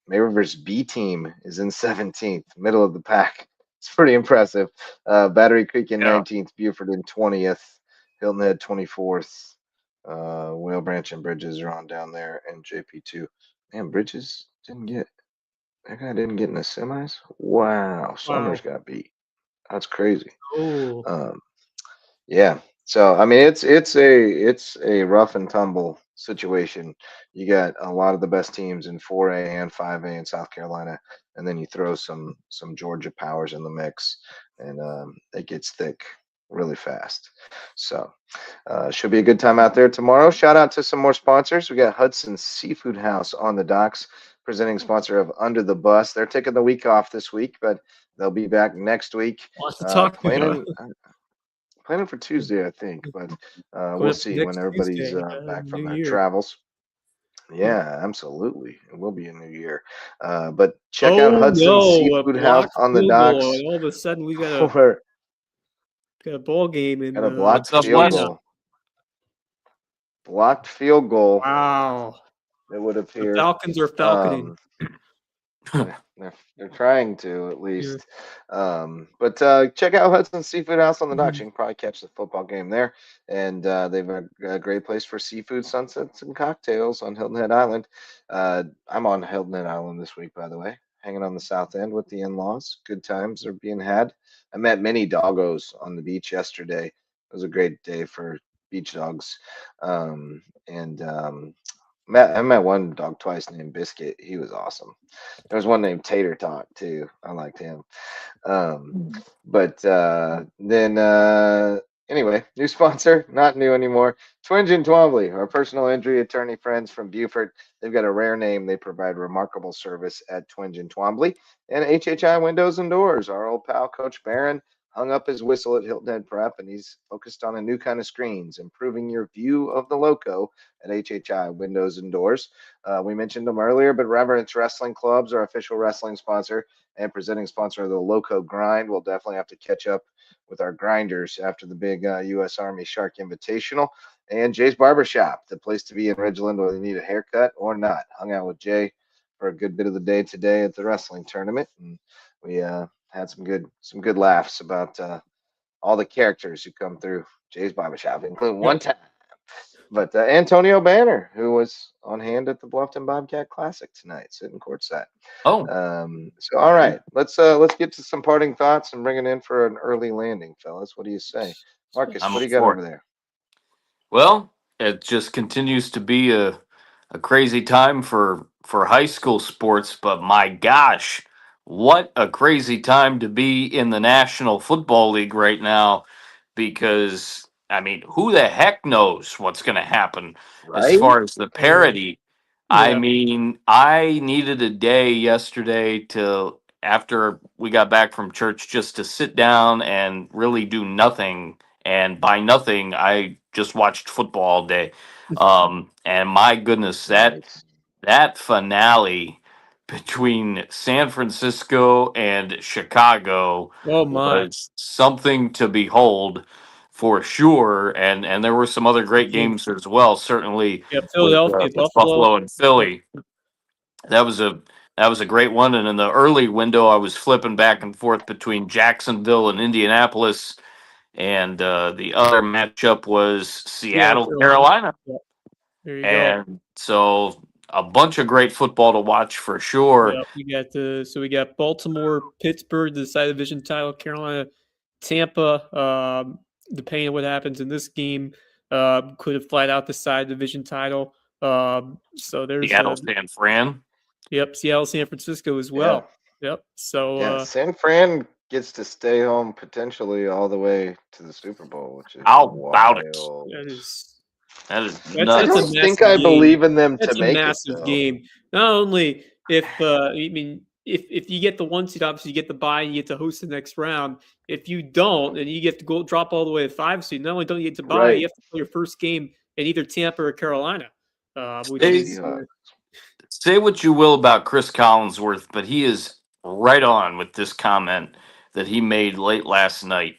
May River's B team is in 17th, middle of the pack. It's pretty impressive. Battery Creek in Yeah. 19th, Buford in 20th, Hilton Head 24th. Whale Branch and Bridges are on down there, and JP2. Man, Bridges didn't get that guy didn't get in the semis. Wow, Summers Wow. got beat. That's crazy. Oh, Um, yeah. So I mean, it's a rough and tumble situation. You got a lot of the best teams in 4A and 5A in South Carolina, and then you throw some Georgia powers in the mix, and it gets thick really fast. So should be a good time out there tomorrow. Shout out to some more sponsors. We got Hudson Seafood House on the docks, presenting sponsor of Under the Bus. They're taking the week off this week, but they'll be back next week. lots to talk about. Planning for Tuesday, I think, but Going we'll up to see when next everybody's Tuesday, back from New their Year. travels. Yeah, absolutely. It will be a new year. But check out Oh Hudson no, a Seafood House blocked on the field goal, docks and all of a sudden we got a for got a ball game in got a blocked What's up, field Wes? China. goal. Blocked field goal, Wow, it would the appear. Falcons are falconing. They're trying to at Yeah. least. But check out Hudson Seafood House on the docks. You can probably catch the football game there. And they've a great place for seafood sunsets and cocktails on Hilton Head Island. I'm on Hilton Head Island this week, by the way, hanging on the south end with the in-laws. Good times are being had. I met many doggos on the beach yesterday. It was a great day for beach dogs. And I met one dog twice named Biscuit. He was awesome. There was one named Tater Tot too. I liked him. But then anyway, new sponsor, not new anymore. Twinge and Twombly, our personal injury attorney friends from Beaufort. They've got a rare name. They provide remarkable service at Twinge and Twombly and HHI Windows and Doors. Our old pal Coach Barron hung up his whistle at Hilton Head Prep, and he's focused on a new kind of screens, improving your view of the Loco at HHI Windows and Doors. We mentioned them earlier, but Reverence Wrestling Club's our official wrestling sponsor and presenting sponsor of the Lowco Grind. We'll definitely have to catch up with our grinders after the big US Army Shark Invitational. And Jay's Barbershop, the place to be in Ridgeland, whether you need a haircut or not. Hung out with Jay for a good bit of the day today at the wrestling tournament, and we had some good laughs about all the characters who come through Jay's Barbershop, including one time. But Antonio Banner, who was on hand at the Bluffton Bobcat Classic tonight, sitting courtside. Oh, So all right, let's get to some parting thoughts and bring it in for an early landing, fellas. What do you say, Marcus? I'm What do up you got for over it. there? Well, it just continues to be a crazy time for high school sports, but my gosh, what a crazy time to be in the National Football League right now, because I mean, who the heck knows what's going to happen as Right? far as the Oh, parity. I yeah. mean, I needed a day yesterday to after we got back from church just to sit down and really do nothing, and by nothing I just watched football all day. And my goodness, that Nice. that finale between San Francisco and Chicago Oh my. was something to behold for sure. And there were some other great games as well, certainly Yeah, Philadelphia, with Buffalo. Buffalo and Philly. That was a great one. And in the early window, I was flipping back and forth between Jacksonville and Indianapolis, and the other matchup was Seattle, Seattle, Carolina. Carolina. Yeah, there you go. And so a bunch of great football to watch for sure. Yeah, we got Baltimore, Pittsburgh to decide the division title, Carolina, Tampa. Depending on what happens in this game, could have flat out decide division title. So there's Seattle, San Fran. Seattle, San Francisco as Yeah. well. Yep. So Yeah, San Fran gets to stay home potentially all the way to the Super Bowl, which is How about it? wild. that is That is that's, I nuts. that's a don't think massive I game. believe in them That's to a make it massive though. game. Not only if if you get the 1 seed, obviously you get the bye and you get to host the next round. If you don't, and you get to go drop all the way to 5 seed, not only don't you get to bye, Right. you have to play your first game in either Tampa or Carolina, which Hey, is Seahawks. Say what you will about Chris Collinsworth, but he is right on with this comment that he made late last night.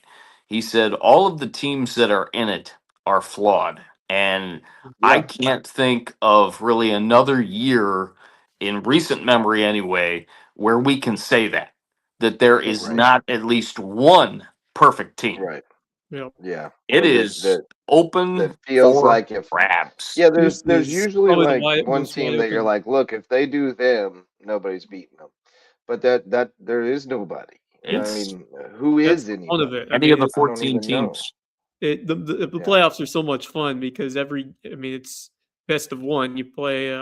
He said all of the teams that are in it are flawed. And I Yeah. can't think of really another year in recent memory anyway where we can say that there is Right. not at least one perfect team. Right. you Yeah. It Or is open that feels for like if grabs. yeah, this there's is usually probably the like one most wide team that you're open. like, look, if they do them, nobody's beating them. But that there is nobody. I It's mean, who That's is the fun of anybody? it. I any of mean, the I don't 14 even know. teams. the Yeah. playoffs are so much fun because it's best of one. You play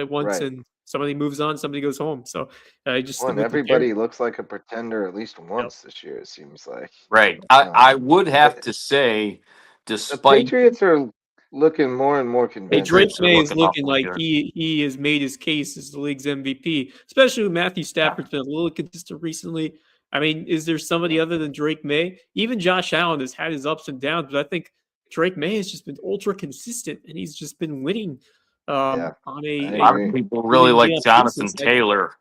once Right. and somebody moves on, somebody goes home. So just Well, and with the pair. everybody looks like a pretender at least Yep. once this year, it seems like. Right. I would have But to say, the despite Patriots are looking more and more Hey, convincing. Drake Patriots are May is looking looking awfully like good. he has made his case as the league's MVP, especially with Matthew Stafford's been a little consistent recently. I mean, is there somebody other than Drake May? Even Josh Allen has had his ups and downs, but I think Drake May has just been ultra consistent and he's just been winning Yeah, on I A a lot of agree. people week really in, like week out Jonathan basis. Taylor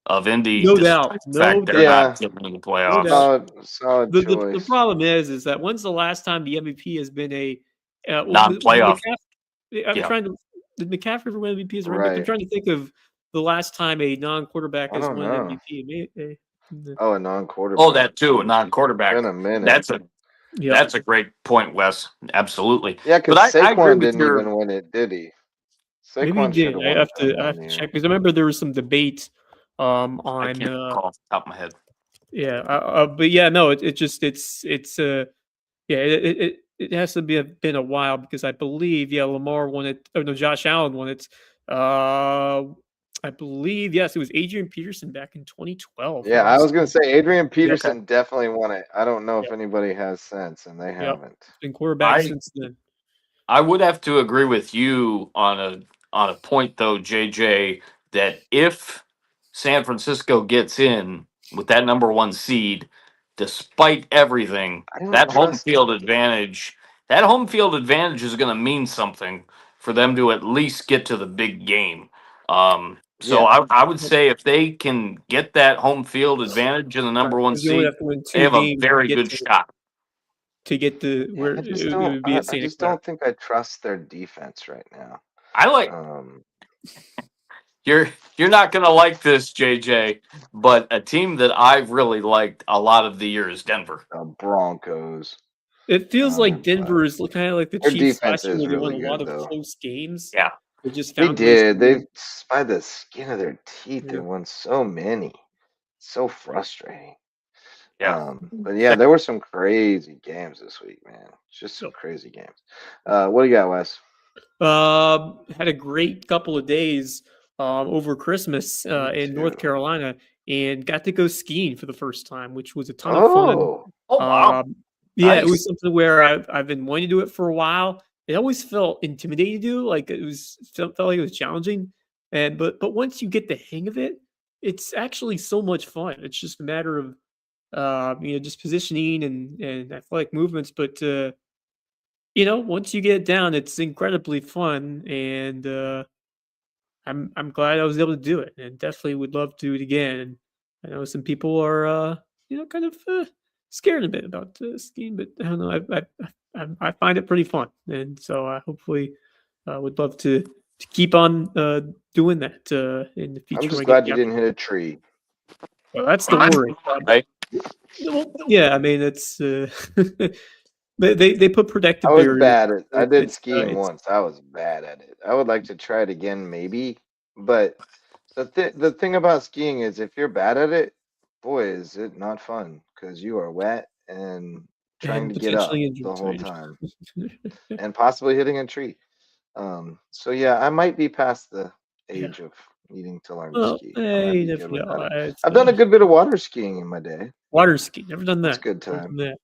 of Indy, No despite doubt, the fact no they're doubt, not Yeah, getting into the no playoffs. doubt. solid The choice. problem is that when's the last time the MVP has been a Non-playoff. I'm Yeah. trying to did McCaffrey ever win MVP as a running back? I'm Right. trying to think of the last time a non-quarterback I has don't won an know. MVP. Oh, a Oh, non-quarterback. that too, a It's non-quarterback. been a minute. Yep. That's a great point, Wes. Absolutely. Yeah, But because I agree Saquon with didn't your. even win it, did he? Maybe he Saquon should did. have won it that I have one to year. check because I remember there was some debate I on can't recall off the top of my head. but yeah, no, it has to been a while because I believe Lamar won it. Oh no, Josh Allen won it. I believe yes, it was Adrian Peterson back in 2012. Yeah, I was gonna say Adrian Okay. Peterson definitely won it. I don't know if Yep. anybody has sense, and they Yep. haven't. Been quarterback since then. I would have to agree with you on a point though, JJ, that if San Francisco gets in with that number one seed, despite everything, I don't that home trust field them. advantage, that home field advantage is going to mean something for them to at least get to the big game. So Yeah, I would say if they can get that home field advantage in the number one Because you only seed, have to win they 2 have a games very good shot. to get to yeah. where I just it don't. would be I, at I Santa just Clara. don't think I trust their defense right now. I like You're not going to like this, JJ, but a team that I've really liked a lot of the year is Denver. Broncos. It feels like But Denver is kind of like the their Chiefs defense last year, is where they won really a lot good, of though. close games. Yeah. They just They found ways to did. win. By the skin of their teeth, they Yeah. won so many. So frustrating. Yeah. But yeah, there were some crazy games this week, man. Just some Yep. crazy games. What do you got, Wes? Had a great couple of days over Christmas Me in North too. Carolina and got to go skiing for the first time, which was a ton of fun. Oh, wow. Yeah, it Nice. was something where I've been wanting to do it for a while. It always felt intimidating to do, like felt like it was challenging. But once you get the hang of it, it's actually so much fun. It's just a matter of just positioning and athletic movements. But once you get it down, it's incredibly fun. And I'm glad I was able to do it, and definitely would love to do it again. And I know some people are kind of scared a bit about skiing, but I don't know. I find it pretty fun, and so I hopefully would love to keep on doing that in the I'm future when just I get glad the you didn't hit opportunity. a tree. Well, that's the worry. Right? Well, yeah, I mean it's they put I protective was barriers. bad at I did skiing It's once. I was bad at it. I would like to try it again maybe, but the thing about skiing is if you're bad at it, boy, is it not fun because you are wet and trying and to get up potentially the injured. whole time and possibly hitting a tree. So yeah, I might be past the Yeah. age of needing to learn to Well, ski. I might hey, you be never good with know. that. It's I've done a good bit of water skiing in my day. water ski. Never done That's a that. good Never time. done that.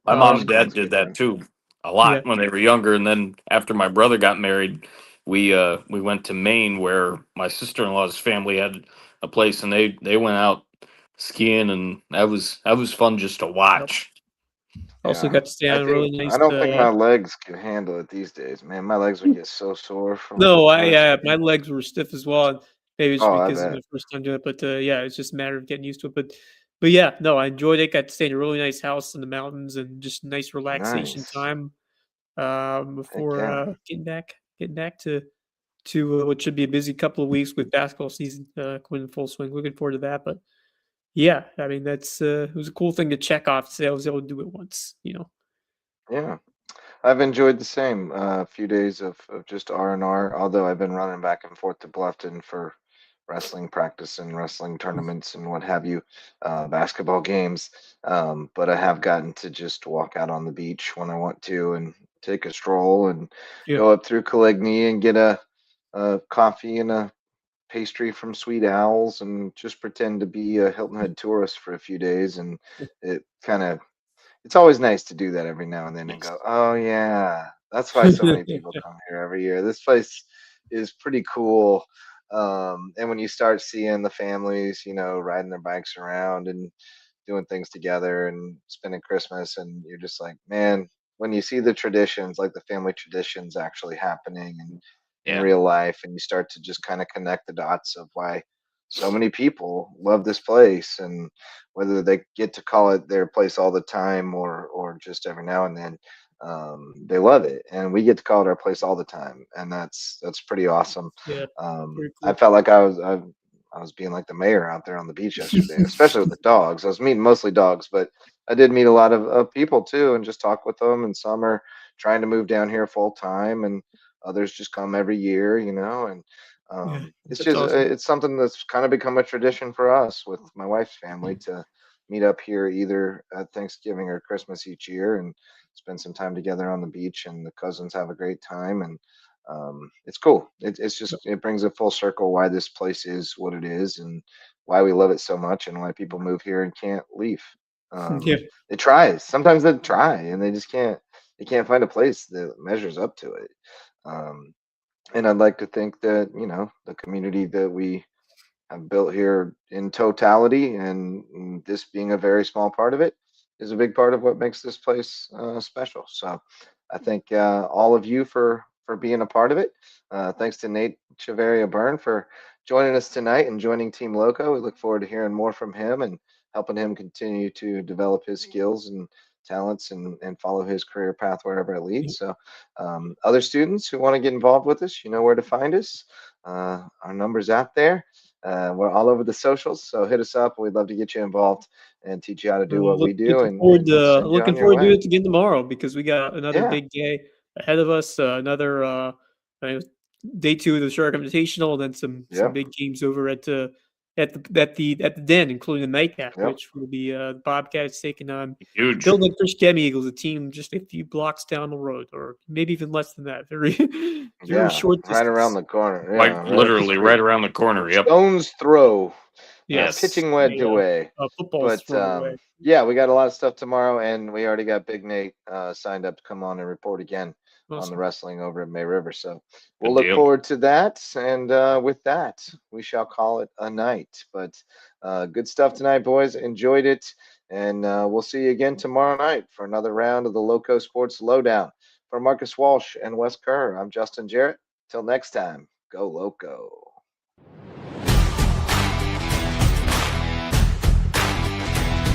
My mom Water and Um, skiing's dad a did good that time. too a yeah. lot when they were younger, and then after my brother got married, we went to Maine where my sister in law's family had a place, and they went out skiing, and that was fun just to Yep. watch. Also Yeah. got to stay on a really I nice. don't think my legs can handle it these days, man. My legs would get so sore from No, water my skiing. legs were stiff as well. And maybe it's Oh, I because of bet. my first time doing it, but yeah, it's just a matter of getting used to it. But yeah, no, I enjoyed it. Got to stay in a really nice house in the mountains and just nice relaxation Nice. time Heck before yeah. getting back to what should be a busy couple of weeks with basketball season going in full swing. Looking forward to that. But yeah, I mean that's it was a cool thing to check off. To say I was able to do it once. Yeah. I've enjoyed the same few days of just R&R, although I've been running back and forth to Bluffton for wrestling practice and wrestling tournaments and what have you, basketball games. But I have gotten to just walk out on the beach when I want to and take a stroll and Yeah, go up through Coligny and get a coffee and a pastry from Sweet Owls and just pretend to be a Hilton Head tourist for a few days. And it kind of it's always nice to do that every now and then and yes. go, "Oh yeah, that's why so many people come here every year. This place is pretty cool." And when you start seeing the families, riding their bikes around and doing things together and spending Christmas, and you're just like, man, when you see the traditions, like the family traditions actually happening and in Yeah, real life, and you start to just kind of connect the dots of why so many people love this place and whether they get to call it their place all the time or just every now and then, they love it, and we get to call it our place all the time, and that's pretty awesome. Yeah, very I cool. felt like I was being like the mayor out there on the beach yesterday, especially with the dogs. I was meeting mostly dogs, but I did meet a lot of people too, and just talk with them. And some are trying to move down here full time, and others just come every year, And Yeah, it's that's just awesome. it's something that's kind of become a tradition for us with my wife's family to meet up here either at Thanksgiving or Christmas each year and spend some time together on the beach. And the cousins have a great time, and it's cool. It's just it brings it full circle why this place is what it is and why we love it so much and why people move here and can't leave. Yeah, They try. Sometimes they try and they just can't. They can't find a place that measures up to it. Um, and I'd like to think that the community that we have built here in totality, and this being a very small part of it, is a big part of what makes this place special. So I thank all of you for being a part of it. Thanks to Nate Chaveria Byrne for joining us tonight and joining Team Loco. We look forward to hearing more from him and helping him continue to develop his skills and talents and follow his career path wherever it yeah. leads. So other students who want to get involved with us, you know where to find us. Our number's out there. We're all over the socials, so hit us up. We'd love to get you involved and teach you how to do what we do and send you Looking on your forward to way. it again tomorrow because we got another Yeah, big day ahead of us. Another uh, day two of the Shark Invitational, and then some yep, big games over at the Den, including the nightcap, yep, which will be the Bobcats taking on huge. Building Fish Gem Eagles, a team just a few blocks down the road, or maybe even less than that. Very very yeah, short right around distance. the corner. Like Yeah, right up the literally right street. around the corner. Yep. Stone's throw, Yes, pitching wedge a, away. a football's But throw away. yeah, we got a lot of stuff tomorrow, and we already got Big Nate signed up to come on and report again on the Awesome. wrestling over at May River. So we'll Good look deal. forward to that. And with that, we shall call it a night. But good stuff tonight, boys. Enjoyed it. And we'll see you again tomorrow night for another round of the Loco Sports Lowdown. For Marcus Walsh and Wes Kerr, I'm Justin Jarrett. Till next time, go Loco.